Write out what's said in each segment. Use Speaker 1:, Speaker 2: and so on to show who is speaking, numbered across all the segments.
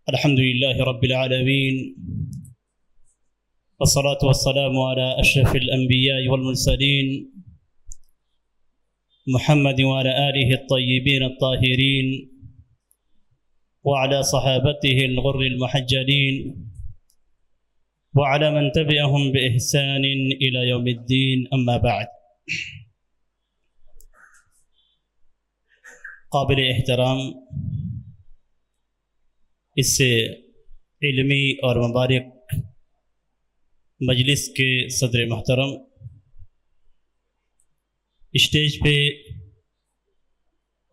Speaker 1: الحمد لله رب العالمين، والصلاة والسلام على أشرف الأنبياء والمرسلين محمد وعلى آله الطيبين الطاهرين وعلى صحابته الغر المحجلين وعلى من تبعهم بإحسان إلى يوم الدين. أما بعد، قابل احترام اس سے علمی اور مبارک مجلس کے صدر محترم، اسٹیج پہ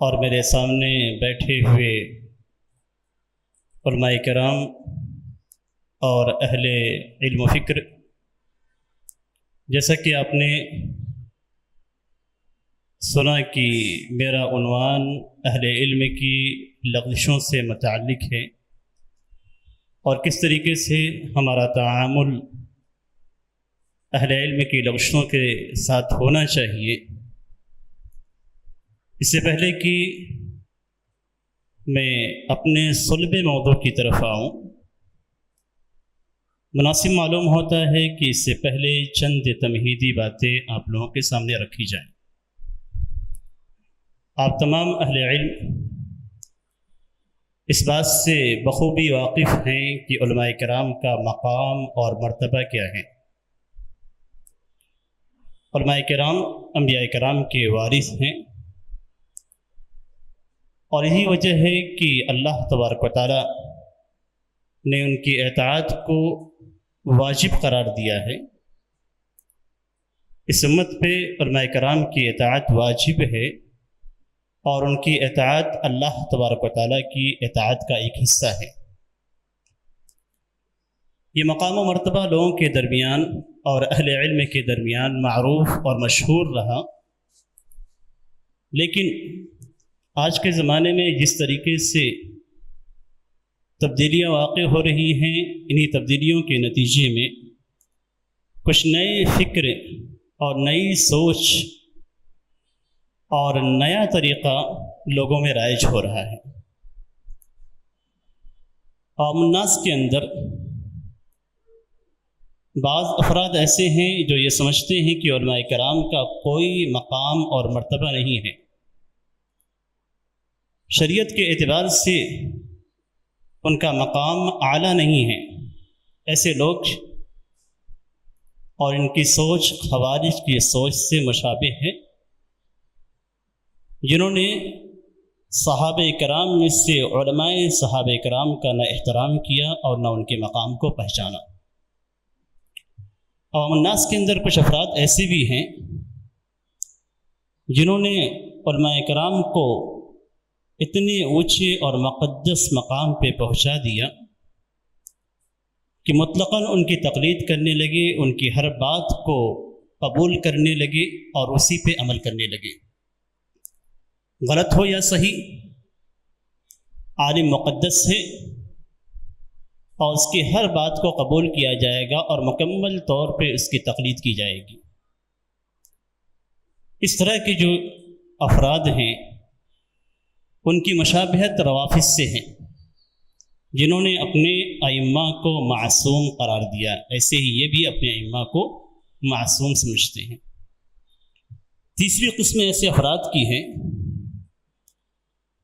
Speaker 1: اور میرے سامنے بیٹھے ہوئے علماء کرام اور اہل علم و فکر، جیسا کہ آپ نے سنا کہ میرا عنوان اہل علم کی لغزشوں سے متعلق ہے اور کس طریقے سے ہمارا تعامل اہل علم کی لغزشوں کے ساتھ ہونا چاہیے. اس سے پہلے کہ میں اپنے صلب موضوع کی طرف آؤں، مناسب معلوم ہوتا ہے کہ اس سے پہلے چند تمہیدی باتیں آپ لوگوں کے سامنے رکھی جائیں. آپ تمام اہل علم اس بات سے بخوبی واقف ہیں کہ علماء کرام کا مقام اور مرتبہ کیا ہے. علماء کرام انبیاء کرام کے وارث ہیں، اور یہی وجہ ہے کہ اللہ تبارک و تعالی نے ان کی اطاعت کو واجب قرار دیا ہے. اس امت پہ علماء کرام کی اطاعت واجب ہے، اور ان کی اطاعت اللہ تبارک و تعالیٰ کی اطاعت کا ایک حصہ ہے. یہ مقام و مرتبہ لوگوں کے درمیان اور اہل علم کے درمیان معروف اور مشہور رہا، لیکن آج کے زمانے میں جس طریقے سے تبدیلیاں واقع ہو رہی ہیں، انہی تبدیلیوں کے نتیجے میں کچھ نئے فکر اور نئی سوچ اور نیا طریقہ لوگوں میں رائج ہو رہا ہے. عام الناس کے اندر بعض افراد ایسے ہیں جو یہ سمجھتے ہیں کہ علماء کرام کا کوئی مقام اور مرتبہ نہیں ہے. شریعت کے اعتبار سے ان کا مقام اعلیٰ نہیں ہے. ایسے لوگ اور ان کی سوچ خوارج کی سوچ سے مشابہ ہے، جنہوں نے صحابہ کرام میں سے علماء صحابہ کرام کا نہ احترام کیا اور نہ ان کے مقام کو پہچانا. عوام الناس کے اندر کچھ افراد ایسے بھی ہیں جنہوں نے علماء کرام کو اتنے اونچے اور مقدس مقام پہ پہنچا دیا کہ مطلقاً ان کی تقلید کرنے لگے، ان کی ہر بات کو قبول کرنے لگے اور اسی پہ عمل کرنے لگے. غلط ہو یا صحیح، عالم مقدس ہے اور اس کی ہر بات کو قبول کیا جائے گا اور مکمل طور پہ اس کی تقلید کی جائے گی. اس طرح کے جو افراد ہیں ان کی مشابہت روافض سے ہیں، جنہوں نے اپنے ائمہ کو معصوم قرار دیا. ایسے ہی یہ بھی اپنے ائمہ کو معصوم سمجھتے ہیں. تیسری قسم ایسے افراد کی ہے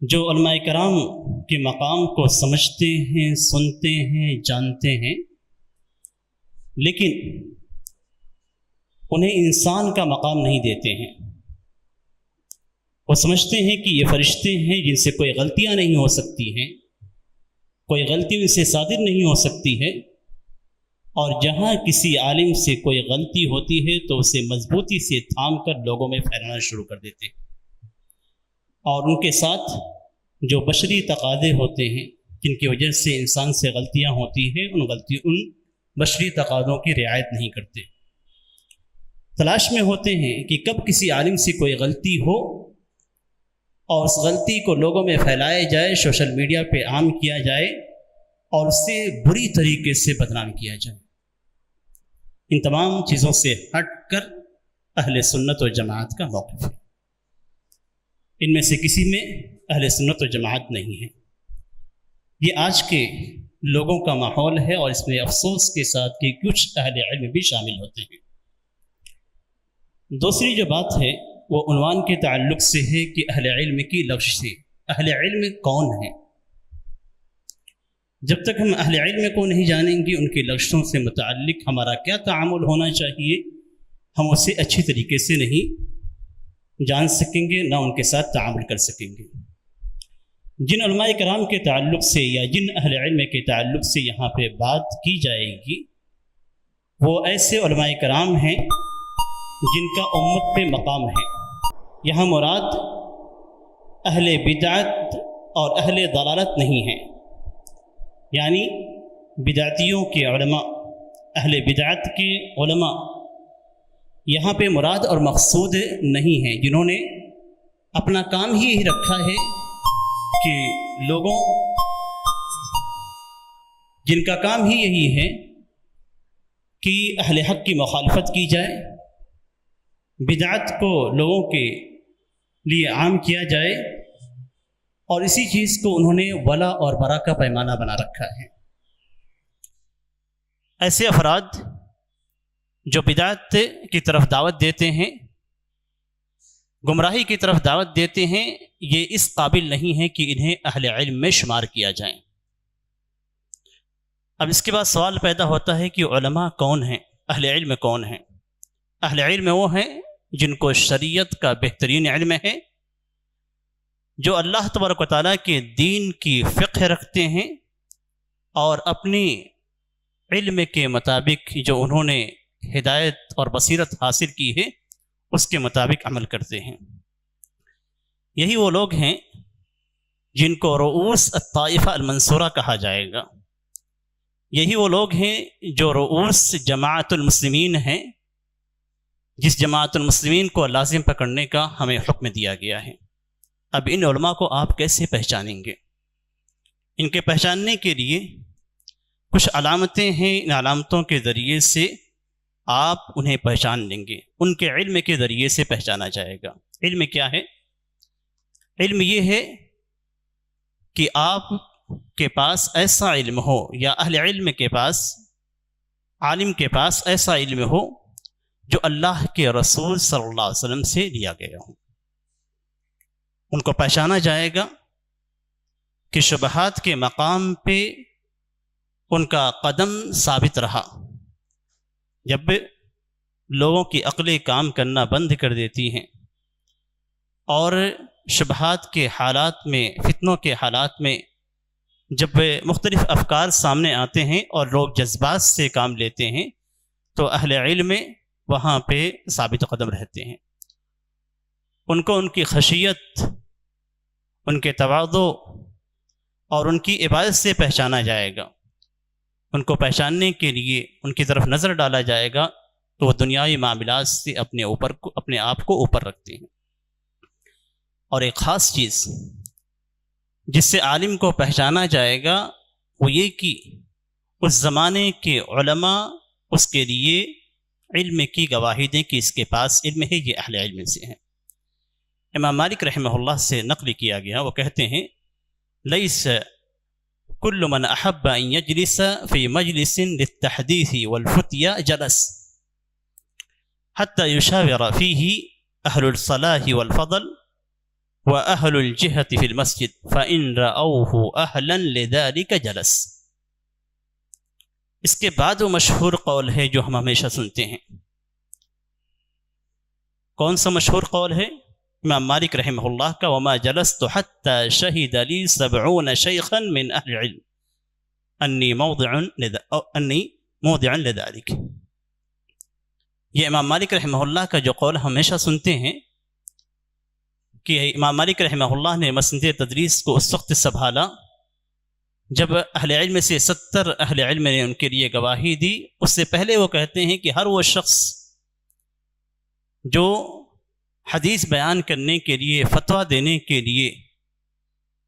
Speaker 1: جو علماء کرام کے مقام کو سمجھتے ہیں، سنتے ہیں، جانتے ہیں، لیکن انہیں انسان کا مقام نہیں دیتے ہیں. وہ سمجھتے ہیں کہ یہ فرشتے ہیں جن سے کوئی غلطیاں نہیں ہو سکتی ہیں، کوئی غلطی ان سے صادر نہیں ہو سکتی ہے، اور جہاں کسی عالم سے کوئی غلطی ہوتی ہے تو اسے مضبوطی سے تھام کر لوگوں میں پھیلانا شروع کر دیتے ہیں. اور ان کے ساتھ جو بشری تقاضے ہوتے ہیں جن کی وجہ سے انسان سے غلطیاں ہوتی ہیں، ان بشری تقاضوں کی رعایت نہیں کرتے. تلاش میں ہوتے ہیں کہ کب کسی عالم سے کوئی غلطی ہو اور اس غلطی کو لوگوں میں پھیلایا جائے، سوشل میڈیا پہ عام کیا جائے اور اس سے بری طریقے سے بدنام کیا جائے. ان تمام چیزوں سے ہٹ کر اہل سنت و جماعت کا موقف ہے. ان میں سے کسی میں اہل سنت و جماعت نہیں ہے. یہ آج کے لوگوں کا ماحول ہے، اور اس میں افسوس کے ساتھ کہ کچھ اہل علم بھی شامل ہوتے ہیں۔ دوسری جو بات ہے وہ عنوان کے تعلق سے ہے کہ اہل علم کی لغزشیں، اہل علم کون ہیں؟ جب تک ہم اہل علم کو نہیں جانیں گے، ان کی لغزشوں سے متعلق ہمارا کیا تعامل ہونا چاہیے، ہم اسے اچھی طریقے سے نہیں جان سکیں گے، نہ ان کے ساتھ تعامل کر سکیں گے۔ جن علماء کرام کے تعلق سے یا جن اہل علم کے تعلق سے یہاں پہ بات کی جائے گی، وہ ایسے علماء کرام ہیں جن کا امت پہ مقام ہے۔ یہاں مراد اہل بدعت اور اہل ضلالت نہیں ہیں، یعنی بدعتیوں کے علماء، اہل بدعت کے علماء یہاں پہ مراد اور مقصود نہیں ہیں، جنہوں نے اپنا کام ہی یہی رکھا ہے کہ لوگوں، جن کا کام ہی یہی ہے کہ اہل حق کی مخالفت کی جائے، بدعت کو لوگوں کے لیے عام کیا جائے، اور اسی چیز کو انہوں نے ولا اور برا کا پیمانہ بنا رکھا ہے۔ ایسے افراد جو بدعت کی طرف دعوت دیتے ہیں، گمراہی کی طرف دعوت دیتے ہیں، یہ اس قابل نہیں ہے کہ انہیں اہل علم میں شمار کیا جائے۔ اب اس کے بعد سوال پیدا ہوتا ہے کہ علماء کون ہیں، اہل علم کون ہیں؟ اہل علم وہ ہیں جن کو شریعت کا بہترین علم ہے، جو اللہ تبارک و تعالیٰ کے دین کی فقہ رکھتے ہیں، اور اپنی علم کے مطابق جو انہوں نے ہدایت اور بصیرت حاصل کی ہے اس کے مطابق عمل کرتے ہیں۔ یہی وہ لوگ ہیں جن کو رؤوس الطائفہ المنصورہ کہا جائے گا۔ یہی وہ لوگ ہیں جو رؤوس جماعت المسلمین ہیں، جس جماعت المسلمین کو لازم پکڑنے کا ہمیں حکم دیا گیا ہے۔ اب ان علماء کو آپ کیسے پہچانیں گے؟ ان کے پہچاننے کے لیے کچھ علامتیں ہیں، ان علامتوں کے ذریعے سے آپ انہیں پہچان لیں گے، ان کے علم کے ذریعے سے پہچانا جائے گا۔ علم کیا ہے؟ علم یہ ہے کہ آپ کے پاس ایسا علم ہو، یا اہل علم کے پاس، عالم کے پاس ایسا علم ہو جو اللہ کے رسول صلی اللہ علیہ وسلم سے لیا گیا ہو۔ ان کو پہچانا جائے گا کہ شبہات کے مقام پہ ان کا قدم ثابت رہا۔ جب لوگوں کی عقلیں کام کرنا بند کر دیتی ہیں اور شبہات کے حالات میں، فتنوں کے حالات میں جب مختلف افکار سامنے آتے ہیں اور لوگ جذبات سے کام لیتے ہیں، تو اہل علم وہاں پہ ثابت قدم رہتے ہیں۔ ان کو ان کی خشیت، ان کے تواضع اور ان کی عبادت سے پہچانا جائے گا۔ ان کو پہچاننے کے لیے ان کی طرف نظر ڈالا جائے گا تو وہ دنیاوی معاملات سے اپنے آپ کو اوپر رکھتے ہیں۔ اور ایک خاص چیز جس سے عالم کو پہچانا جائے گا وہ یہ کہ اس زمانے کے علماء اس کے لیے علم کی گواہی دیں کہ اس کے پاس علم ہے، یہ اہل علم سے ہیں۔ امام مالک رحمہ اللہ سے نقل کیا گیا، وہ کہتے ہیں لیس کل من احب ان یجلس فی مجلس للتحدیث والفتیا جلس حتی یشاور فیہ اہل الصلاح والفضل واہل الجہة فی المسجد فإن رأوہ اہلا لذلک جلس۔ اس کے بعد وہ مشہور قول ہے جو ہم ہمیشہ سنتے ہیں۔ کون سا مشہور قول ہے؟ امام مالک رحمہ اللہ کا، وما جلست حتى شہد لی 70 شیخا من اہل العلم انی موضع لذلك۔ یہ امام مالک رحمہ اللہ کا جو قول ہمیشہ سنتے ہیں کہ امام مالک رحمہ اللہ نے مسند تدریس کو اس وقت سنبھالا جب اہل علم سے 70 اہل علم نے ان کے لیے گواہی دی۔ اس سے پہلے وہ کہتے ہیں کہ ہر وہ شخص جو حدیث بیان کرنے کے لیے، فتویٰ دینے کے لیے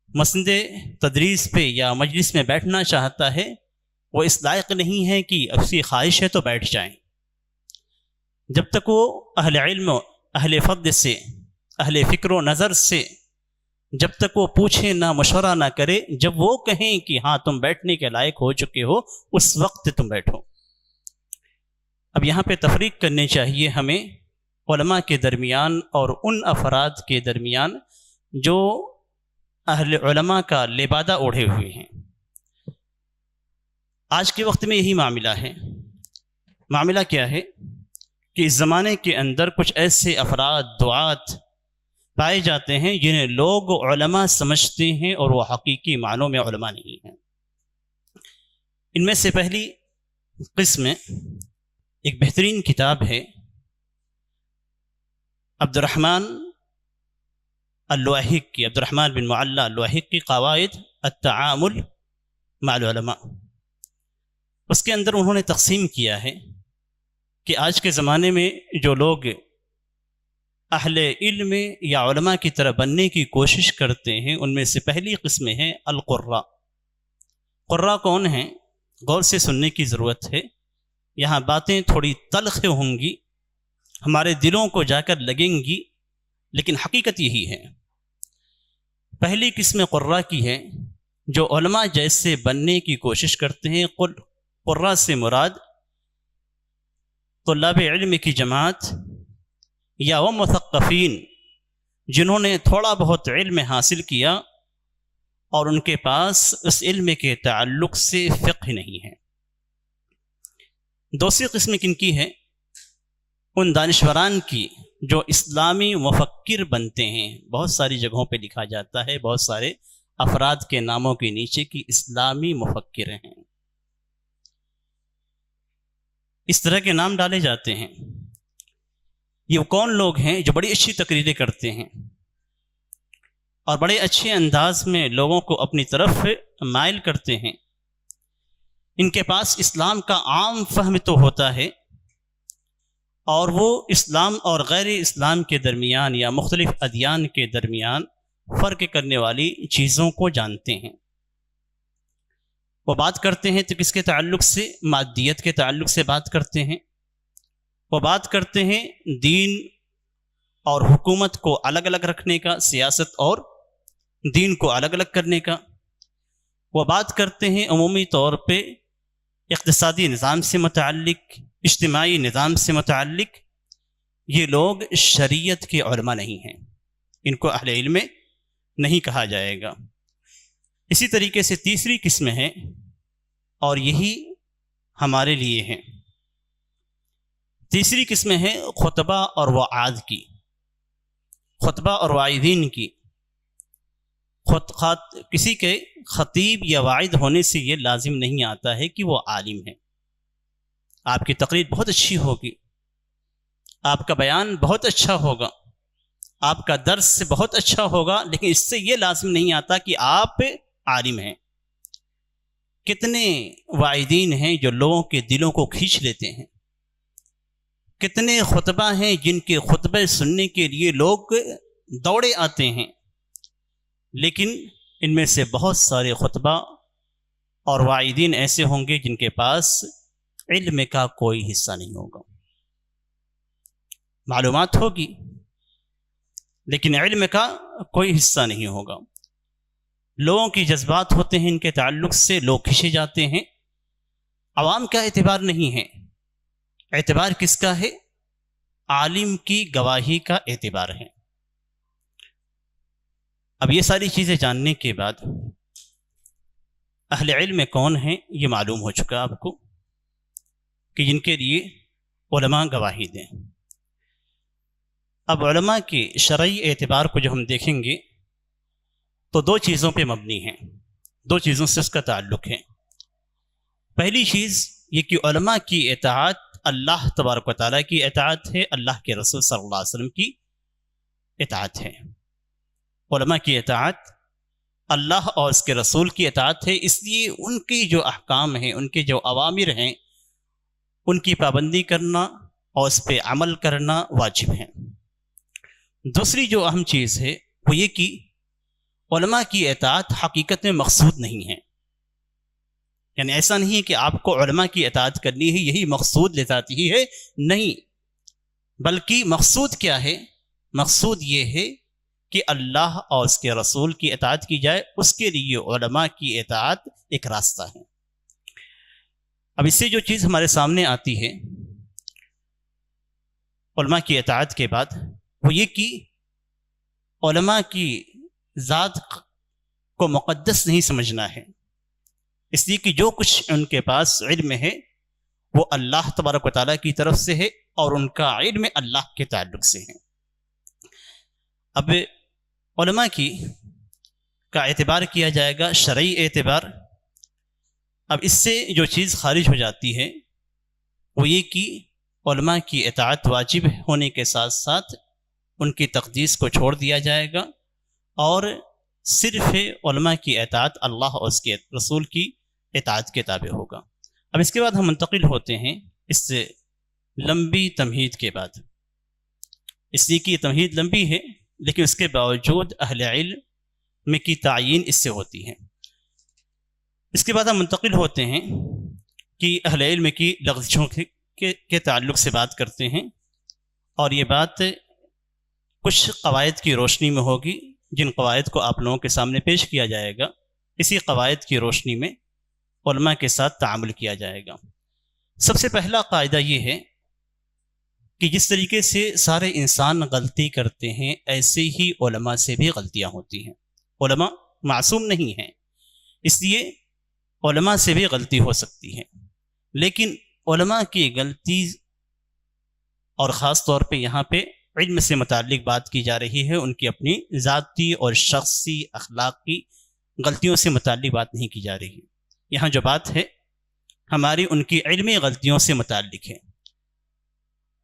Speaker 1: مسند تدریس پہ یا مجلس میں بیٹھنا چاہتا ہے، وہ اس لائق نہیں ہے کہ اس کی خواہش ہے تو بیٹھ جائیں۔ جب تک وہ اہل علم، اہل فضل سے، اہل فکر و نظر سے جب تک وہ پوچھیں نہ مشورہ نہ کرے، جب وہ کہیں کہ ہاں تم بیٹھنے کے لائق ہو چکے ہو، اس وقت تم بیٹھو۔ اب یہاں پہ تفریق کرنی چاہیے ہمیں علماء کے درمیان اور ان افراد کے درمیان جو اہل علماء کا لبادہ اوڑھے ہوئے ہیں۔ آج کے وقت میں یہی معاملہ ہے۔ معاملہ کیا ہے کہ اس زمانے کے اندر کچھ ایسے افراد دعات پائے جاتے ہیں جنہیں لوگ علماء سمجھتے ہیں اور وہ حقیقی معنوں میں علماء نہیں ہیں۔ ان میں سے پہلی قسم ایک بہترین کتاب ہے عبد الرحمن اللواحق کی، عبد الرحمن بن معلی اللواحق کی قواعد التعامل مع العلماء۔ اس کے اندر انہوں نے تقسیم کیا ہے کہ آج کے زمانے میں جو لوگ اہل علم یا علماء کی طرح بننے کی کوشش کرتے ہیں، ان میں سے پہلی قسم ہے القراء۔ قراء کون ہیں؟ غور سے سننے کی ضرورت ہے، یہاں باتیں تھوڑی تلخ ہوں گی، ہمارے دلوں کو جا کر لگیں گی، لیکن حقیقت یہی ہے۔ پہلی قسم قراء کی ہے جو علماء جیسے بننے کی کوشش کرتے ہیں۔ قراء سے مراد طلاب علم کی جماعت یا وہ مثقفین جنہوں نے تھوڑا بہت علم حاصل کیا اور ان کے پاس اس علم کے تعلق سے فقہ نہیں ہے۔ دوسری قسم کن کی ہے؟ ان دانشوران کی جو اسلامی مفکر بنتے ہیں۔ بہت ساری جگہوں پہ لکھا جاتا ہے، بہت سارے افراد کے ناموں کے نیچے کی اسلامی مفکر ہیں، اس طرح کے نام ڈالے جاتے ہیں۔ یہ کون لوگ ہیں جو بڑی اچھی تقریریں کرتے ہیں اور بڑے اچھے انداز میں لوگوں کو اپنی طرف مائل کرتے ہیں؟ ان کے پاس اسلام کا عام فہم تو ہوتا ہے، اور وہ اسلام اور غیر اسلام کے درمیان یا مختلف ادیان کے درمیان فرق کرنے والی چیزوں کو جانتے ہیں۔ وہ بات کرتے ہیں تو کس کے تعلق سے؟ مادیت کے تعلق سے بات کرتے ہیں۔ وہ بات کرتے ہیں دین اور حکومت کو الگ الگ رکھنے کا، سیاست اور دین کو الگ الگ کرنے کا۔ وہ بات کرتے ہیں عمومی طور پہ اقتصادی نظام سے متعلق، اجتماعی نظام سے متعلق۔ یہ لوگ شریعت کے علماء نہیں ہیں، ان کو اہل علم نہیں کہا جائے گا۔ اسی طریقے سے تیسری قسم ہے، اور یہی ہمارے لیے ہے، تیسری قسم ہے خطبہ اور وعاظ کی، خطبہ اور واعظین کی۔ کسی کے خطیب یا واعظ ہونے سے یہ لازم نہیں آتا ہے کہ وہ عالم ہے۔ آپ کی تقریر بہت اچھی ہوگی، آپ کا بیان بہت اچھا ہوگا، آپ کا درس بہت اچھا ہوگا، لیکن اس سے یہ لازم نہیں آتا کہ آپ عالم ہیں۔ کتنے واعظین ہیں جو لوگوں کے دلوں کو کھینچ لیتے ہیں، کتنے خطبہ ہیں جن کے خطبے سننے کے لیے لوگ دوڑے آتے ہیں، لیکن ان میں سے بہت سارے خطبہ اور واعظین ایسے ہوں گے جن کے پاس علم کا کوئی حصہ نہیں ہوگا۔ معلومات ہوگی لیکن علم کا کوئی حصہ نہیں ہوگا۔ لوگوں کی جذبات ہوتے ہیں، ان کے تعلق سے لوگ کھینچے جاتے ہیں۔ عوام کا اعتبار نہیں ہے، اعتبار کس کا ہے؟ عالم کی گواہی کا اعتبار ہے۔ اب یہ ساری چیزیں جاننے کے بعد اہل علم کون ہیں یہ معلوم ہو چکا آپ کو، کہ جن کے لیے علماء گواہی دیں۔ اب علماء کے شرعی اعتبار کو جو ہم دیکھیں گے تو دو چیزوں پہ مبنی ہیں، دو چیزوں سے اس کا تعلق ہے۔ پہلی چیز یہ کہ علماء کی اطاعت اللہ تبارک و تعالیٰ کی اطاعت ہے، اللہ کے رسول صلی اللہ علیہ وسلم کی اطاعت ہے۔ علماء کی اطاعت اللہ اور اس کے رسول کی اطاعت ہے، اس لیے ان کی جو احکام ہیں، ان کے جو اوامر ہیں، ان کی پابندی کرنا اور اس پہ عمل کرنا واجب ہے۔ دوسری جو اہم چیز ہے وہ یہ کہ علماء کی اطاعت حقیقت میں مقصود نہیں ہے، یعنی ایسا نہیں ہے کہ آپ کو علماء کی اطاعت کرنی ہے یہی مقصود لذات ہی ہے، نہیں، بلکہ مقصود کیا ہے؟ مقصود یہ ہے کہ اللہ اور اس کے رسول کی اطاعت کی جائے، اس کے لیے علماء کی اطاعت ایک راستہ ہے۔ اب اس سے جو چیز ہمارے سامنے آتی ہے علماء کی اطاعت کے بعد، وہ یہ کہ علماء کی ذات کو مقدس نہیں سمجھنا ہے، اس لیے کہ جو کچھ ان کے پاس علم ہے وہ اللہ تبارک و تعالیٰ کی طرف سے ہے، اور ان کا علم اللہ کے تعلق سے ہے۔ اب علماء کا اعتبار کیا جائے گا شرعی اعتبار۔ اب اس سے جو چیز خارج ہو جاتی ہے وہ یہ کہ علماء کی اطاعت واجب ہونے کے ساتھ ساتھ ان کی تقدیس کو چھوڑ دیا جائے گا، اور صرف علماء کی اطاعت اللہ اور اس کے رسول کی اطاعت کے تابع ہوگا۔ اب اس کے بعد ہم منتقل ہوتے ہیں اس سے لمبی تمہید کے بعد، اس لیے کہ یہ تمہید لمبی ہے لیکن اس کے باوجود اہل علم کی تعیین اس سے ہوتی ہے۔ اس کے بعد ہم منتقل ہوتے ہیں کہ اہل علم کی لغزشوں کے تعلق سے بات کرتے ہیں، اور یہ بات کچھ قواعد کی روشنی میں ہوگی جن قواعد کو آپ لوگوں کے سامنے پیش کیا جائے گا۔ اسی قواعد کی روشنی میں علماء کے ساتھ تعامل کیا جائے گا۔ سب سے پہلا قاعدہ یہ ہے کہ جس طریقے سے سارے انسان غلطی کرتے ہیں ایسے ہی علماء سے بھی غلطیاں ہوتی ہیں۔ علماء معصوم نہیں ہیں، اس لیے علماء سے بھی غلطی ہو سکتی ہے، لیکن علماء کی غلطی، اور خاص طور پہ یہاں پہ علم سے متعلق بات کی جا رہی ہے، ان کی اپنی ذاتی اور شخصی اخلاقی غلطیوں سے متعلق بات نہیں کی جا رہی ہے۔ یہاں جو بات ہے ہماری ان کی علمی غلطیوں سے متعلق ہے۔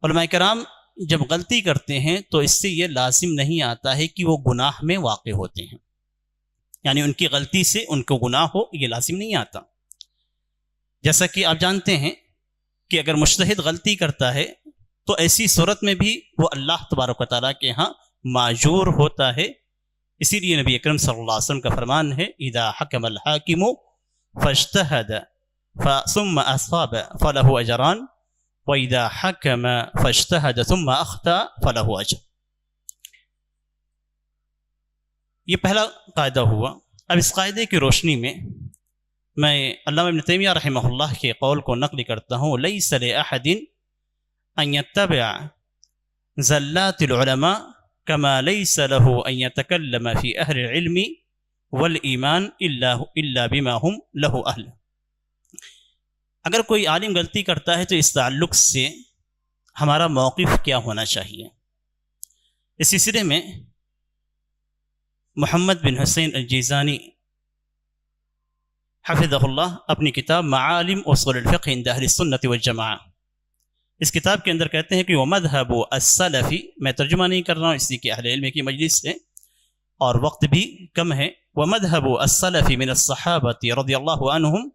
Speaker 1: علماء کرام جب غلطی کرتے ہیں تو اس سے یہ لازم نہیں آتا ہے کہ وہ گناہ میں واقع ہوتے ہیں، یعنی ان کی غلطی سے ان کو گناہ ہو، یہ لازم نہیں آتا۔ جیسا کہ آپ جانتے ہیں کہ اگر مجتہد غلطی کرتا ہے تو ایسی صورت میں بھی وہ اللہ تبارک و تعالیٰ کے ہاں معذور ہوتا ہے۔ اسی لیے نبی اکرم صلی اللہ علیہ وسلم کا فرمان ہے اذا حکم الحاکم فاجتہد ثم اصاب فلہ اجران وَإِذَا حَكَمَ فَاجْتَهَدَ ثُمَّ أَخْطَأَ فَلَهُ أَجْرٌ۔ یہ پہلا قاعدہ ہوا۔ اب اس قاعدے کی روشنی میں علامہ ابن تیمیہ رحمہ اللہ کے قول کو نقل کرتا ہوں، لَيْسَ لِأَحَدٍ أَن يَتَّبِعَ زَلَّاتِ الْعُلَمَاءِ كَمَا لَيْسَ لَهُ أَن يَتَكَلَّمَ فِي أَهْلِ الْعِلْمِ وَالْإِيمَانِ إِلَّا بِمَا هُمْ لَهُ أَهْلٌ۔ اگر کوئی عالم غلطی کرتا ہے تو اس تعلق سے ہمارا موقف کیا ہونا چاہیے؟ اس سلسلے میں محمد بن حسین الجیزانی حفظہ اللہ اپنی کتاب معالم اصول الفقہ عند اہل السنۃ والجماعہ، اس کتاب کے اندر کہتے ہیں کہ ومذہب السلفی، میں ترجمہ نہیں کر رہا ہوں اس لیے کہ اہل علم کی مجلس ہے اور وقت بھی کم ہے، ومذہب السلف من الصحابۃ رضی اللہ عنہم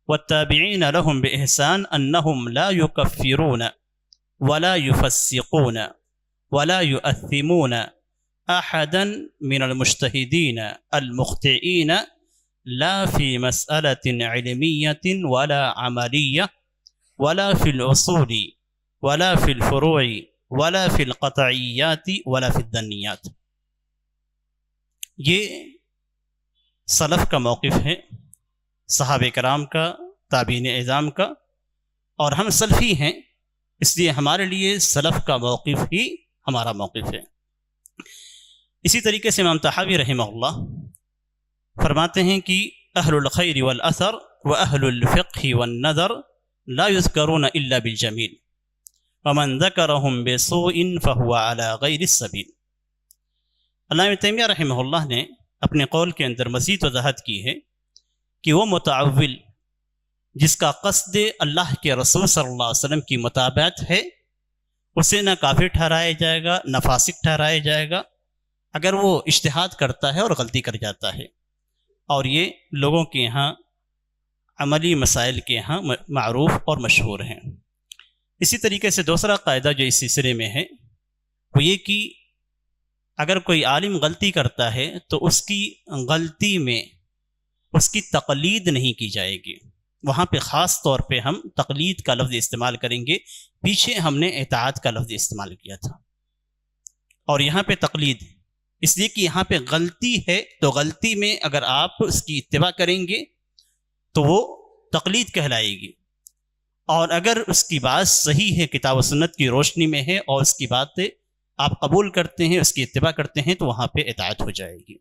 Speaker 1: والتابعین لهم بإحسان انہم لا یکفرون ولا يفسقون ولا يؤثمون احدا من المجتہدین المخطئین لا في مسألة علمية ولا عملية ولا في الأصول ولا في الفروع ولا في القطعيات ولا في الظنيات۔ یہ سلف کا موقف ہے، صحابہ کرام کا، تابعین اعظام کا، اور ہم سلفی ہیں، اس لیے ہمارے لیے سلف کا موقف ہی ہمارا موقف ہے۔ اسی طریقے سے امام طحاوی رحمہ اللہ فرماتے ہیں کہ اہل الخیر والاثر واہل الفقہ والنظر لا یذکرون الا بالجمیل ومن ذکرهم بسوء فهو على غیر السبیل۔ علامہ تیمیہ رحمہ اللہ نے اپنے قول کے اندر مزید وضاحت کی ہے کہ وہ متعول جس کا قصد اللہ کے رسول صلی اللہ علیہ وسلم کی مطابقت ہے، اسے نہ کافر ٹھہرایا جائے گا نہ فاسق ٹھہرایا جائے گا اگر وہ اجتہاد کرتا ہے اور غلطی کر جاتا ہے، اور یہ لوگوں کے ہاں عملی مسائل کے ہاں معروف اور مشہور ہیں۔ اسی طریقے سے دوسرا قاعدہ جو اس سلسلے میں ہے وہ یہ کہ اگر کوئی عالم غلطی کرتا ہے تو اس کی غلطی میں اس کی تقلید نہیں کی جائے گی، وہاں پہ خاص طور پہ ہم تقلید کا لفظ استعمال کریں گے، پیچھے ہم نے اطاعت کا لفظ استعمال کیا تھا، اور یہاں پہ تقلید اس لیے کہ یہاں پہ غلطی ہے، تو غلطی میں اگر آپ اس کی اتباع کریں گے تو وہ تقلید کہلائے گی، اور اگر اس کی بات صحیح ہے، کتاب و سنت کی روشنی میں ہے، اور اس کی بات آپ قبول کرتے ہیں، اس کی اتباع کرتے ہیں، تو وہاں پہ اطاعت ہو جائے گی۔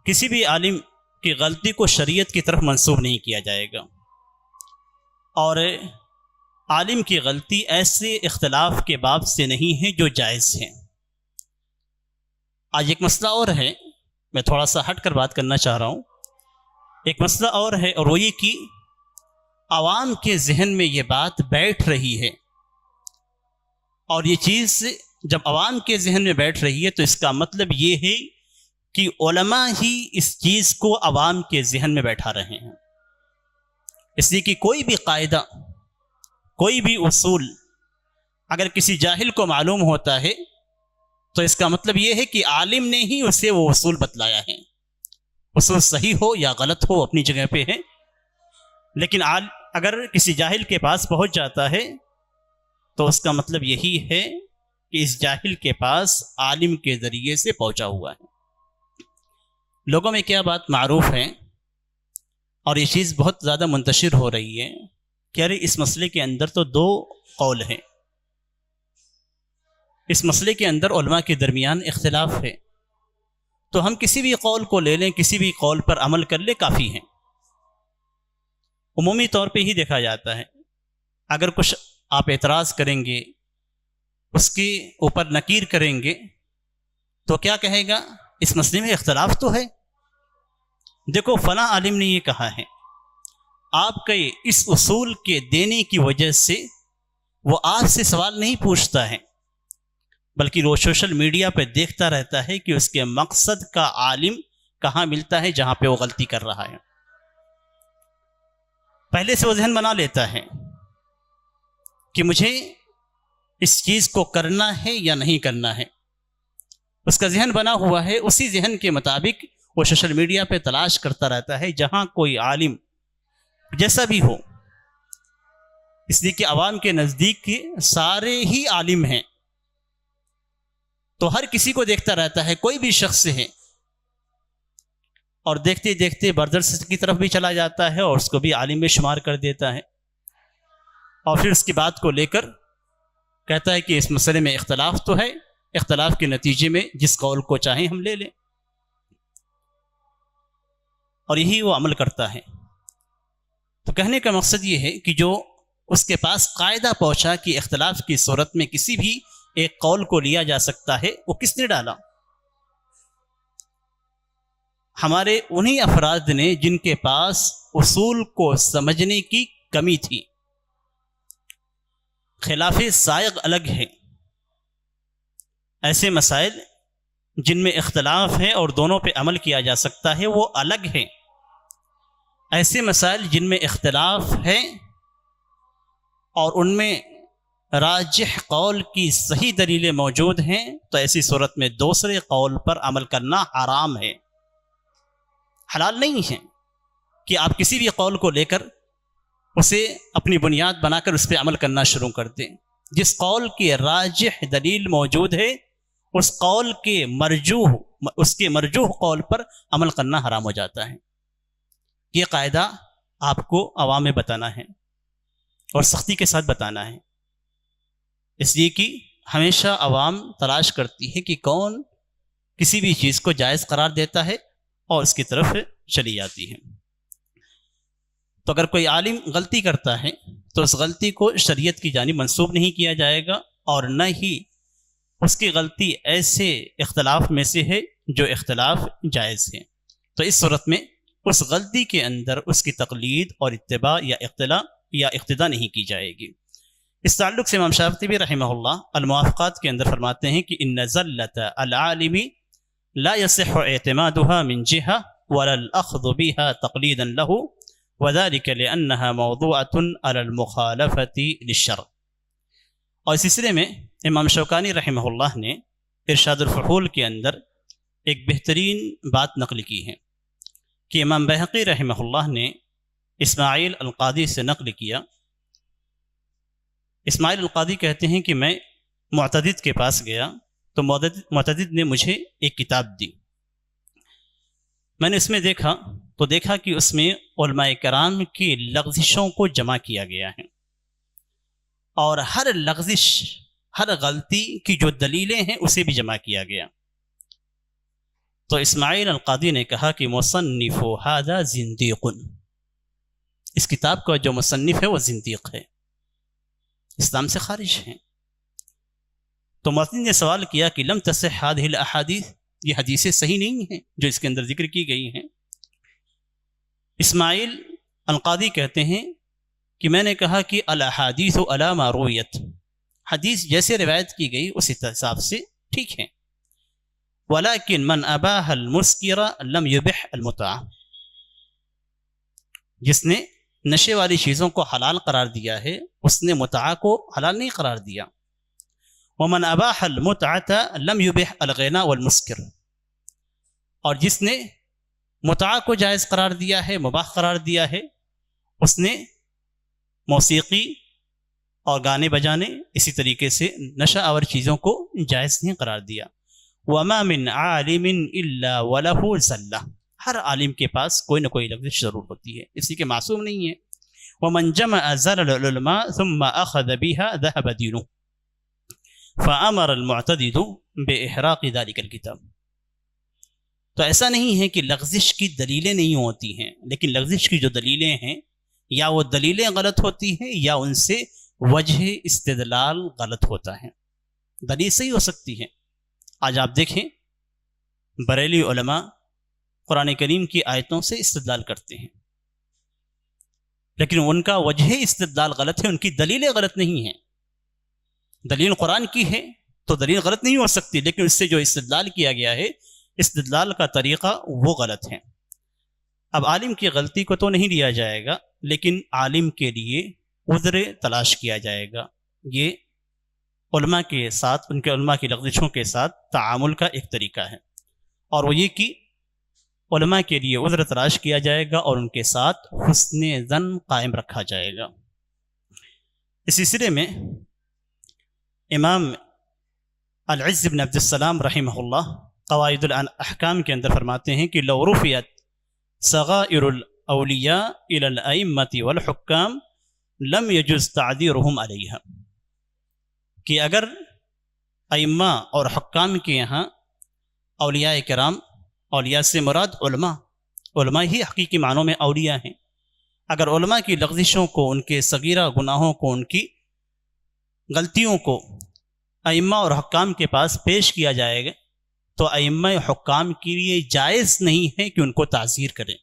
Speaker 1: کسی بھی عالم کی غلطی کو شریعت کی طرف منسوب نہیں کیا جائے گا، اور عالم کی غلطی ایسے اختلاف کے باب سے نہیں ہے جو جائز ہیں۔ آج ایک مسئلہ اور ہے، میں تھوڑا سا ہٹ کر بات کرنا چاہ رہا ہوں۔ ایک مسئلہ اور ہے، اور وہ یہ کہ عوام کے ذہن میں یہ بات بیٹھ رہی ہے، اور یہ چیز جب عوام کے ذہن میں بیٹھ رہی ہے تو اس کا مطلب یہ ہے کہ علماء ہی اس چیز کو عوام کے ذہن میں بیٹھا رہے ہیں۔ اس لیے کہ کوئی بھی قاعدہ، کوئی بھی اصول اگر کسی جاہل کو معلوم ہوتا ہے تو اس کا مطلب یہ ہے کہ عالم نے ہی اسے وہ اصول بتلایا ہے۔ اصول صحیح ہو یا غلط ہو اپنی جگہ پہ ہے، لیکن اگر کسی جاہل کے پاس پہنچ جاتا ہے تو اس کا مطلب یہی ہے کہ اس جاہل کے پاس عالم کے ذریعے سے پہنچا ہوا ہے۔ لوگوں میں کیا بات معروف ہے، اور یہ چیز بہت زیادہ منتشر ہو رہی ہے کہ ارے اس مسئلے کے اندر تو دو قول ہیں، اس مسئلے کے اندر علماء کے درمیان اختلاف ہے، تو ہم کسی بھی قول کو لے لیں، کسی بھی قول پر عمل کر لیں، کافی ہیں۔ عمومی طور پہ ہی دیکھا جاتا ہے، اگر کچھ آپ اعتراض کریں گے، اس کے اوپر نکیر کریں گے، تو کیا کہے گا؟ اس مسئلے میں اختلاف تو ہے، دیکھو فلاں عالم نے یہ کہا ہے۔ آپ کے اس اصول کے دینے کی وجہ سے وہ آپ سے سوال نہیں پوچھتا ہے، بلکہ وہ سوشل میڈیا پہ دیکھتا رہتا ہے کہ اس کے مقصد کا عالم کہاں ملتا ہے جہاں پہ وہ غلطی کر رہا ہے۔ پہلے سے وہ ذہن بنا لیتا ہے کہ مجھے اس چیز کو کرنا ہے یا نہیں کرنا ہے، اس کا ذہن بنا ہوا ہے، اسی ذہن کے مطابق وہ سوشل میڈیا پہ تلاش کرتا رہتا ہے جہاں کوئی عالم جیسا بھی ہو، اس لیے کہ عوام کے نزدیک سارے ہی عالم ہیں، تو ہر کسی کو دیکھتا رہتا ہے، کوئی بھی شخص ہے، اور دیکھتے دیکھتے بردرس کی طرف بھی چلا جاتا ہے اور اس کو بھی عالم میں شمار کر دیتا ہے، اور پھر اس کی بات کو لے کر کہتا ہے کہ اس مسئلے میں اختلاف تو ہے، اختلاف کے نتیجے میں جس قول کو چاہیں ہم لے لیں، اور یہی وہ عمل کرتا ہے۔ تو کہنے کا مقصد یہ ہے کہ جو اس کے پاس قاعدہ پہنچا کہ اختلاف کی صورت میں کسی بھی ایک قول کو لیا جا سکتا ہے، وہ کس نے ڈالا؟ ہمارے انہی افراد نے جن کے پاس اصول کو سمجھنے کی کمی تھی۔ خلاف سائغ الگ ہے، ایسے مسائل جن میں اختلاف ہے اور دونوں پہ عمل کیا جا سکتا ہے وہ الگ ہے، ایسے مسائل جن میں اختلاف ہے اور ان میں راجح قول کی صحیح دلیلیں موجود ہیں، تو ایسی صورت میں دوسرے قول پر عمل کرنا حرام ہے، حلال نہیں ہے کہ آپ کسی بھی قول کو لے کر اسے اپنی بنیاد بنا کر اس پہ عمل کرنا شروع کر دیں۔ جس قول کی راجح دلیل موجود ہے اس قول کے مرجوح قول پر عمل کرنا حرام ہو جاتا ہے۔ یہ قاعدہ آپ کو عوام میں بتانا ہے اور سختی کے ساتھ بتانا ہے، اس لیے کہ ہمیشہ عوام تلاش کرتی ہے کہ کون کسی بھی چیز کو جائز قرار دیتا ہے اور اس کی طرف چلی جاتی ہے۔ تو اگر کوئی عالم غلطی کرتا ہے تو اس غلطی کو شریعت کی جانب منسوب نہیں کیا جائے گا، اور نہ ہی اس کی غلطی ایسے اختلاف میں سے ہے جو اختلاف جائز ہے، تو اس صورت میں اس غلطی کے اندر اس کی تقلید اور اتباع یا اقتداء نہیں کی جائے گی۔ اس تعلق سے امام شاطبی رحمہ اللہ الموافقات کے اندر فرماتے ہیں کہ ان زلت العالم لا يصح اعتمادها من جهة ولا الاخذ بها تقليدا له وذلك لانها موضوعة على المخالفة للشرع۔ اور اس سلسلے میں امام شوکانی رحمہ اللہ نے ارشاد الفحول کے اندر ایک بہترین بات نقل کی ہے کہ امام بہقی رحمہ اللہ نے اسماعیل القادی سے نقل کیا۔ اسماعیل القادی کہتے ہیں کہ میں معتدد کے پاس گیا تو معتدد نے مجھے ایک کتاب دی. میں نے اس میں دیکھا کہ اس میں علماء کرام کی لغزشوں کو جمع کیا گیا ہے، اور ہر لغزش، ہر غلطی کی جو دلیلیں ہیں اسے بھی جمع کیا گیا. تو اسماعیل القادی نے کہا کہ مصنف ھذا زندیق، اس کتاب کا جو مصنف ہے وہ زندیق ہے، اسلام سے خارج ہے. تو معتدد نے سوال کیا کہ لم تصح ھذہ الاحادیث، یہ حدیثیں صحیح نہیں ہیں جو اس کے اندر ذکر کی گئی ہیں. اسماعیل القادی کہتے ہیں کہ میں نے کہا کہ الاحادیث علی ما رویت، حدیث جیسے روایت کی گئی اس حساب سے ٹھیک ہے. ولیکن من اباح المسکر لم یبح المتع، جس نے نشے والی چیزوں کو حلال قرار دیا ہے اس نے متع کو حلال نہیں قرار دیا. ومن اباح المتعة لم يبح الغناء والمسکر، اور جس نے متع کو جائز قرار دیا ہے، مباح قرار دیا ہے، اس نے موسیقی اور گانے بجانے اسی طریقے سے نشہ آور چیزوں کو جائز نہیں قرار دیا. وما من عالم الا وله زلہ، ہر عالم کے پاس کوئی نہ کوئی لغزش ضرور ہوتی ہے، اسی کے معصوم نہیں ہے. ومن جمع زلل العلماء ثم اخذ بها ذهب دينه فامر المعتدد باحراق ذلك الكتاب. تو ایسا نہیں ہے کہ لغزش کی دلیلیں نہیں ہوتی ہیں، لیکن لغزش کی جو دلیلیں ہیں یا وہ دلیلیں غلط ہوتی ہیں یا ان سے وجہ استدلال غلط ہوتا ہے. دلیل صحیح ہو سکتی ہے. آج آپ دیکھیں بریلی علماء قرآن کریم کی آیتوں سے استدلال کرتے ہیں، لیکن ان کا وجہ استدلال غلط ہے، ان کی دلیلیں غلط نہیں ہیں. دلیل قرآن کی ہے تو دلیل غلط نہیں ہو سکتی، لیکن اس سے جو استدلال کیا گیا ہے استدلال کا طریقہ وہ غلط ہے. اب عالم کی غلطی کو تو نہیں لیا جائے گا، لیکن عالم کے لیے عذر تلاش کیا جائے گا. یہ علماء کے ساتھ، ان کے علماء کی لغزشوں کے ساتھ تعامل کا ایک طریقہ ہے، اور وہ یہ کہ علماء کے لیے عذر تلاش کیا جائے گا اور ان کے ساتھ حسن ظن قائم رکھا جائے گا. اس سلسلے میں امام العز بن عبد السلام رحمہ اللہ قواعد الاحکام کے اندر فرماتے ہیں کہ لو رفعت صغائر الاولیاء الى الائمة والحکام لم يجوز تعذيرهم علیہا، کہ اگر ائمہ اور حکام کے یہاں اولیاء کرام، اولیاء سے مراد علماء ہی حقیقی معنوں میں اولیاء ہیں، اگر علماء کی لغزشوں کو، ان کے صغیرہ گناہوں کو، ان کی غلطیوں کو ائمہ اور حکام کے پاس پیش کیا جائے گا تو ائمہ حکام کے لیے جائز نہیں ہے کہ ان کو تعزیر کریں.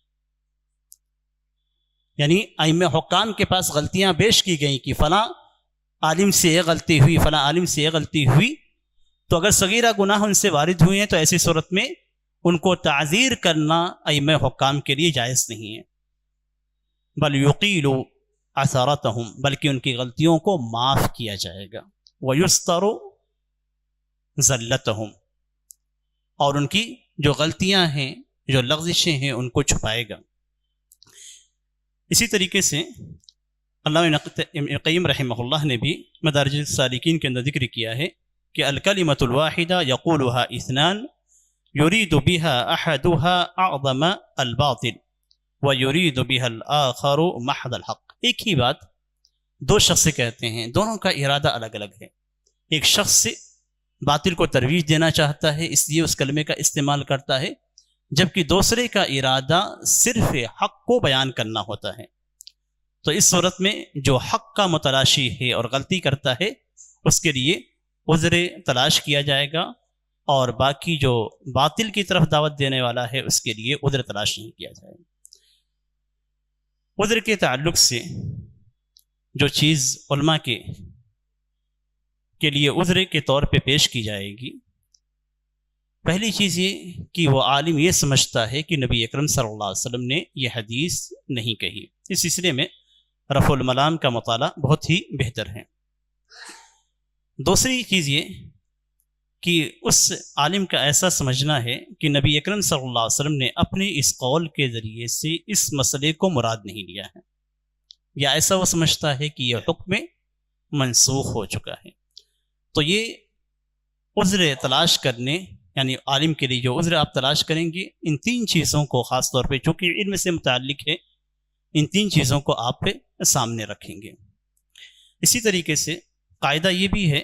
Speaker 1: یعنی ائمہ حکام کے پاس غلطیاں پیش کی گئیں کہ فلاں عالم سے یہ غلطی ہوئی، فلاں عالم سے یہ غلطی ہوئی، تو اگر صغیرہ گناہ ان سے وارد ہوئے ہیں تو ایسی صورت میں ان کو تعزیر کرنا ائمہ حکام کے لیے جائز نہیں ہے. بل یقیل اثرتهم، بلکہ ان کی غلطیوں کو معاف کیا جائے گا. ویستر زلتهم، اور ان کی جو غلطیاں ہیں، جو لغزشیں ہیں، ان کو چھپائے گا. اسی طریقے سے علامہ ابن قیم رحمہ اللہ نے بھی مدارج السالکین کے اندر ذکر کیا ہے کہ الکلمۃ الواحدہ یقولها اثنان یرید بها احدها اعظم الباطل ویرید بها الاخر محض الحق. ایک ہی بات دو شخص سے کہتے ہیں، دونوں کا ارادہ الگ الگ ہے. ایک شخص سے باطل کو ترویج دینا چاہتا ہے، اس لیے اس کلمے کا استعمال کرتا ہے، جبکہ دوسرے کا ارادہ صرف حق کو بیان کرنا ہوتا ہے. تو اس صورت میں جو حق کا متلاشی ہے اور غلطی کرتا ہے اس کے لیے عذر تلاش کیا جائے گا، اور باقی جو باطل کی طرف دعوت دینے والا ہے اس کے لیے عذر تلاش نہیں کیا جائے گا. عذر کے تعلق سے جو چیز علماء کے لیے عذر کے طور پہ پیش کی جائے گی، پہلی چیز یہ کہ وہ عالم یہ سمجھتا ہے کہ نبی اکرم صلی اللہ علیہ وسلم نے یہ حدیث نہیں کہی. اس سلسلے میں رفع الملام کا مطالعہ بہت ہی بہتر ہے. دوسری چیز یہ کہ اس عالم کا ایسا سمجھنا ہے کہ نبی اکرم صلی اللہ علیہ وسلم نے اپنے اس قول کے ذریعے سے اس مسئلے کو مراد نہیں لیا ہے، یا ایسا وہ سمجھتا ہے کہ یہ حکم منسوخ ہو چکا ہے. تو یہ عذر تلاش کرنے، یعنی عالم کے لیے جو عذر آپ تلاش کریں گے، ان 3 چیزوں کو خاص طور پہ چونکہ علم سے متعلق ہے، ان 3 چیزوں کو آپ پہ سامنے رکھیں گے۔ اسی طریقے سے قاعدہ یہ بھی ہے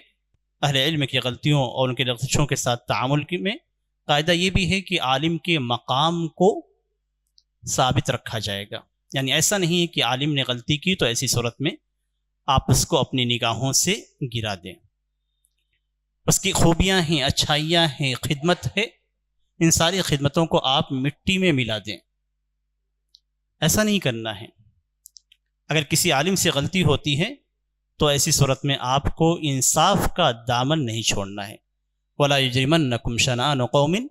Speaker 1: اہل علم کی غلطیوں اور ان کے لغزشوں کے ساتھ تعامل میں، قاعدہ یہ بھی ہے کہ عالم کے مقام کو ثابت رکھا جائے گا۔ یعنی ایسا نہیں ہے کہ عالم نے غلطی کی تو ایسی صورت میں آپ اس کو اپنی نگاہوں سے گرا دیں۔ اس کی خوبیاں ہیں، اچھائیاں ہیں، خدمت ہے، ان ساری خدمتوں کو آپ مٹی میں ملا دیں، ایسا نہیں کرنا ہے۔ اگر کسی عالم سے غلطی ہوتی ہے تو ایسی صورت میں آپ کو انصاف کا دامن نہیں چھوڑنا ہے۔ وَلَا يَجْرِمَنَّكُمْ شَنَآنُ قَوْمٍ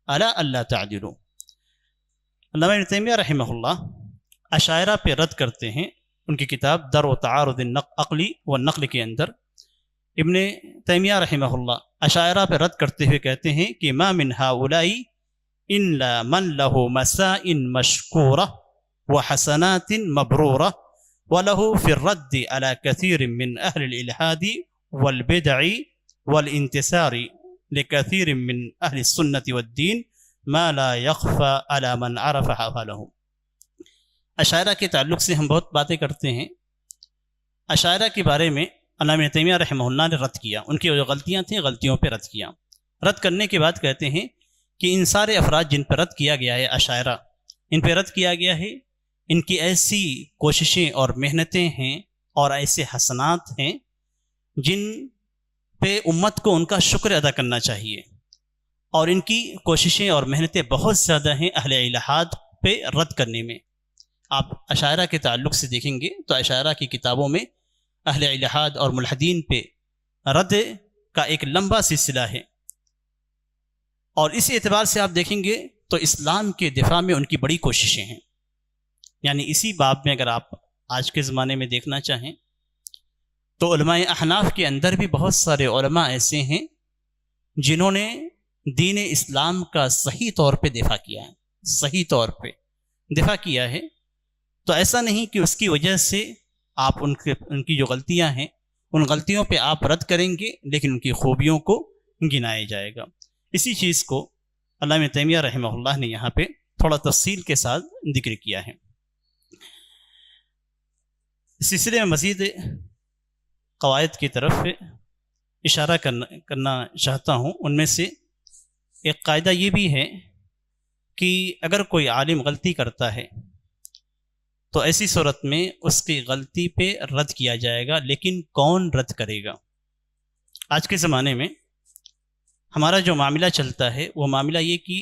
Speaker 1: عَلَىٰ أَلَّا تَعْدِلُوا۔ علامہ ابن تیمیہ رحمہ اللہ اشاعرہ پہ رد کرتے ہیں، ان کی کتاب درء تعارض العقل والنقل کے اندر ابن تیمیہ رحمہ اللہ اشاعرہ پہ رد کرتے ہوئے کہتے ہیں کہ ما من هؤلاء الا من له مساء مشکورہ وحسنات مبرورہ وله في الرد على كثير من اهل الالحاد والبدع والانتصار لكثير من اهل السنة والدين ما لا يخفى على من عرف حالهم۔ اشاعرہ کے تعلق سے ہم بہت باتیں کرتے ہیں۔ اشاعرہ کے بارے میں علامہ ابن تیمیہ رحمہ اللہ نے رد کیا، ان کی جو غلطیاں تھیں غلطیوں پہ رد کیا۔ رد کرنے کے بعد کہتے ہیں کہ ان سارے افراد جن پہ رد کیا گیا ہے، اشاعرہ ان پہ رد کیا گیا ہے، ان کی ایسی کوششیں اور محنتیں ہیں اور ایسے حسنات ہیں جن پہ امت کو ان کا شکر ادا کرنا چاہیے، اور ان کی کوششیں اور محنتیں بہت زیادہ ہیں اہل الحاد پہ رد کرنے میں۔ آپ اشاعرہ کے تعلق سے دیکھیں گے تو اشاعرہ کی کتابوں میں اہل الحاد اور ملحدین پہ رد کا ایک لمبا سلسلہ ہے، اور اس اعتبار سے آپ دیکھیں گے تو اسلام کے دفاع میں ان کی بڑی کوششیں ہیں۔ یعنی اسی باب میں اگر آپ آج کے زمانے میں دیکھنا چاہیں تو علماء احناف کے اندر بھی بہت سارے علماء ایسے ہیں جنہوں نے دین اسلام کا صحیح طور پہ دفاع کیا ہے، صحیح طور پہ دفاع کیا ہے۔ تو ایسا نہیں کہ اس کی وجہ سے آپ ان کی جو غلطیاں ہیں ان غلطیوں پہ آپ رد کریں گے، لیکن ان کی خوبیوں کو گنایا جائے گا۔ اسی چیز کو علامہ تیمیہ رحمہ اللہ نے یہاں پہ تھوڑا تفصیل کے ساتھ ذکر کیا ہے۔ اس سلسلے میں مزید قواعد کی طرف اشارہ کرنا چاہتا ہوں۔ ان میں سے ایک قاعدہ یہ بھی ہے کہ اگر کوئی عالم غلطی کرتا ہے تو ایسی صورت میں اس کی غلطی پہ رد کیا جائے گا، لیکن کون رد کرے گا؟ آج کے زمانے میں ہمارا جو معاملہ چلتا ہے وہ معاملہ یہ کہ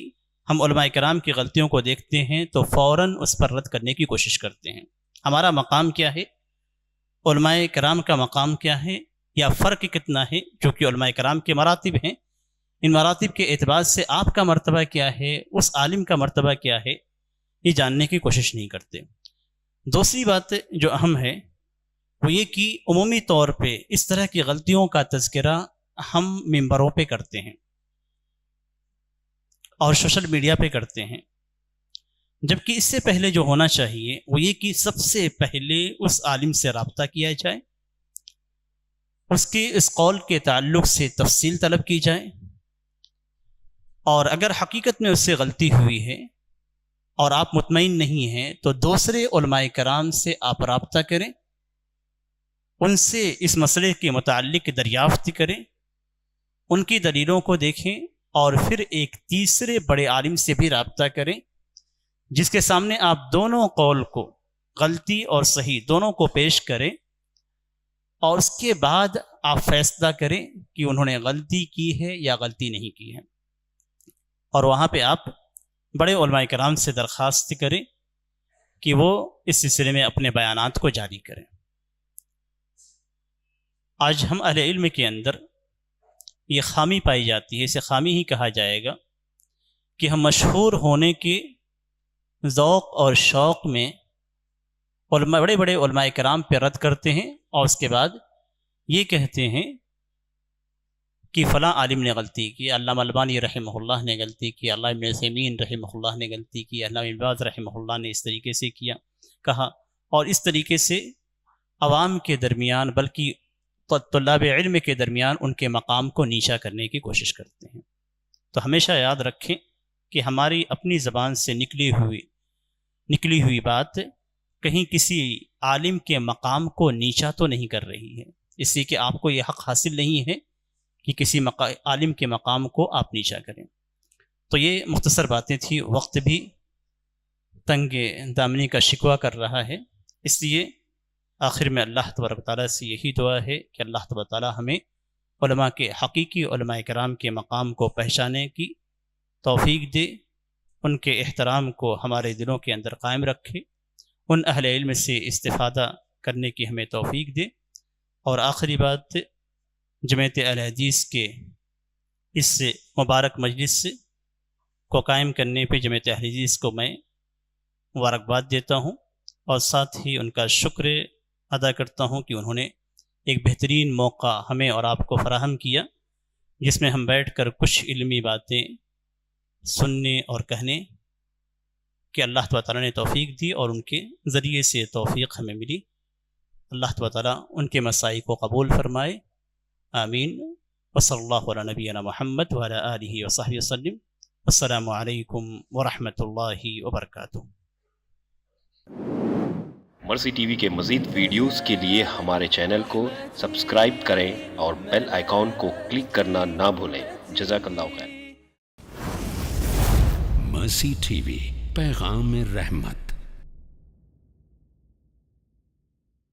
Speaker 1: ہم علماء کرام کی غلطیوں کو دیکھتے ہیں تو فوراً اس پر رد کرنے کی کوشش کرتے ہیں۔ ہمارا مقام کیا ہے؟ علماء کرام کا مقام کیا ہے، یا فرق کتنا ہے؟ جو کہ علماء کرام کے مراتب ہیں، ان مراتب کے اعتبار سے آپ کا مرتبہ کیا ہے، اس عالم کا مرتبہ کیا ہے، یہ جاننے کی کوشش نہیں کرتے۔ دوسری بات جو اہم ہے وہ یہ کہ عمومی طور پہ اس طرح کی غلطیوں کا تذکرہ ہم ممبروں پہ کرتے ہیں اور سوشل میڈیا پہ کرتے ہیں، جبکہ اس سے پہلے جو ہونا چاہیے وہ یہ کہ سب سے پہلے اس عالم سے رابطہ کیا جائے، اس کے اس قول کے تعلق سے تفصیل طلب کی جائے، اور اگر حقیقت میں اس سے غلطی ہوئی ہے اور آپ مطمئن نہیں ہیں تو دوسرے علماء کرام سے آپ رابطہ کریں، ان سے اس مسئلے کے متعلق دریافت کریں، ان کی دلیلوں کو دیکھیں، اور پھر ایک تیسرے بڑے عالم سے بھی رابطہ کریں جس کے سامنے آپ دونوں قول کو، غلطی اور صحیح دونوں کو پیش کریں، اور اس کے بعد آپ فیصلہ کریں کہ انہوں نے غلطی کی ہے یا غلطی نہیں کی ہے، اور وہاں پہ آپ بڑے علماء کرام سے درخواست کریں کہ وہ اس سلسلے میں اپنے بیانات کو جاری کریں۔ آج ہم اہل علم کے اندر یہ خامی پائی جاتی ہے، اسے خامی ہی کہا جائے گا، کہ ہم مشہور ہونے کے ذوق اور شوق میں بڑے بڑے علماء کرام پہ رد کرتے ہیں، اور اس کے بعد یہ کہتے ہیں کہ فلاں عالم نے غلطی کی، علامہ البانی رحمہ اللہ نے غلطی کی، علامہ ابن عثیمین رحمہ اللہ نے غلطی کی، علامہ ابن باز رحمہ اللہ نے اس طریقے سے کہا، اور اس طریقے سے عوام کے درمیان بلکہ طلاب علم کے درمیان ان کے مقام کو نیچا کرنے کی کوشش کرتے ہیں۔ تو ہمیشہ یاد رکھیں کہ ہماری اپنی زبان سے نکلی ہوئی بات کہیں کسی عالم کے مقام کو نیچا تو نہیں کر رہی ہے، اس لیے کہ آپ کو یہ حق حاصل نہیں ہے کہ کسی عالم کے مقام کو آپ نیچا کریں۔ تو یہ مختصر باتیں تھیں، وقت بھی تنگ دامنی کا شکوہ کر رہا ہے، اس لیے آخر میں اللہ تبارک و تعالیٰ سے یہی دعا ہے کہ اللہ تبارک و تعالیٰ ہمیں علماء کے حقیقی علماء کرام کے مقام کو پہچانے کی توفیق دے، ان کے احترام کو ہمارے دلوں کے اندر قائم رکھے، ان اہل علم سے استفادہ کرنے کی ہمیں توفیق دے۔ اور آخری بات، جماعت اہل حدیث کے اس مبارک مجلس کو قائم کرنے پہ جماعت اہل حدیث کو میں مبارکباد دیتا ہوں، اور ساتھ ہی ان کا شکر ادا کرتا ہوں کہ انہوں نے ایک بہترین موقع ہمیں اور آپ کو فراہم کیا، جس میں ہم بیٹھ کر کچھ علمی باتیں سننے اور کہنے کہ اللہ تعالیٰ نے توفیق دی، اور ان کے ذریعے سے توفیق ہمیں ملی۔ اللہ تعالیٰ ان کے مسائی کو قبول فرمائے، آمین۔ وصلی اللہ علی نبینا محمد وعلی آلہ وصحبہ وسلم۔ السلام علیکم ورحمۃ اللہ وبرکاتہ۔
Speaker 2: مرسی ٹی وی کے مزید ویڈیوز کے لیے ہمارے چینل کو سبسکرائب کریں اور بیل آئیکن کو کلک کرنا نہ بھولیں۔ جزاک اللہ خیر۔
Speaker 3: مرسی ٹی وی، پیغام رحمت۔